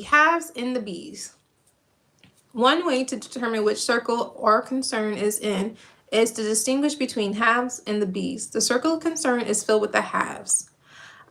haves and the bees. One way to determine which circle or concern is in is to distinguish between haves and the bees. The circle of concern is filled with the haves.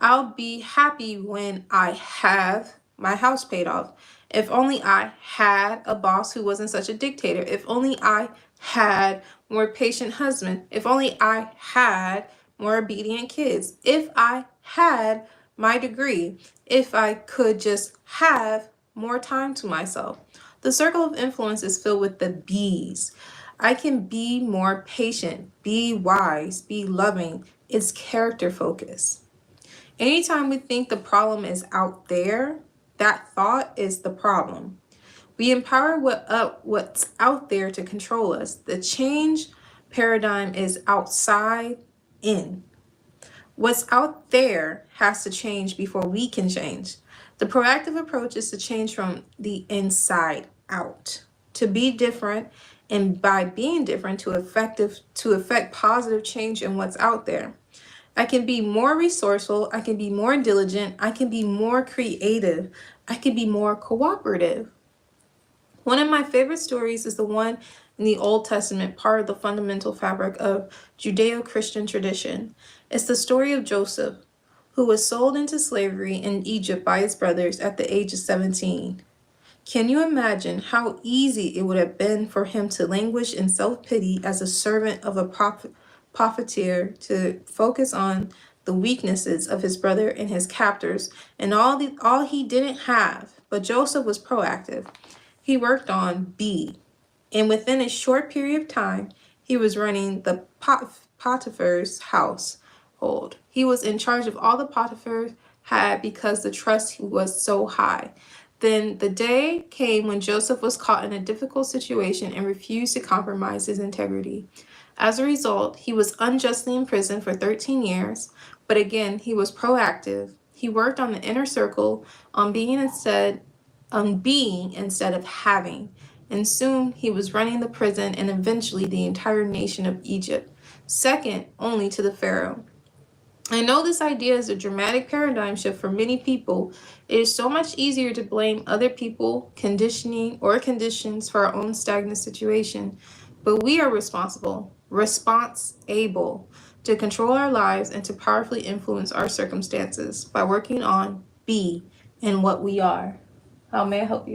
I'll be happy when I have my house paid off. If only I had a boss who wasn't such a dictator. If only I had more patient husband. If only I had more obedient kids. If I had my degree. If I could just have more time to myself. The circle of influence is filled with the bees. I can be more patient, be wise, be loving. It's character focus. Anytime we think the problem is out there, that thought is the problem. We empower what's out there to control us. The change paradigm is outside in. What's out there has to change before we can change. The proactive approach is to change from the inside out, to be different, and by being different to affect positive change in what's out there. I can be more resourceful, I can be more diligent, I can be more creative, I can be more cooperative. One of my favorite stories is the one in the Old Testament, part of the fundamental fabric of Judeo-Christian tradition. It's the story of Joseph, who was sold into slavery in Egypt by his brothers at the age of 17. Can you imagine how easy it would have been for him to languish in self-pity as a servant of a profiteer, to focus on the weaknesses of his brother and his captors and all he didn't have? But Joseph was proactive. He worked on B, and within a short period of time, he was running the Potiphar's household. He was in charge of all the Potiphar had because the trust was so high. Then the day came when Joseph was caught in a difficult situation and refused to compromise his integrity. As a result, he was unjustly imprisoned for 13 years, but again, he was proactive. He worked on the inner circle, on being instead of having. And soon he was running the prison and eventually the entire nation of Egypt, second only to the Pharaoh. I know this idea is a dramatic paradigm shift for many people. It is so much easier to blame other people, conditioning, or conditions for our own stagnant situation. But we are responsible to control our lives and to powerfully influence our circumstances by working on be and what we are. How may I help you?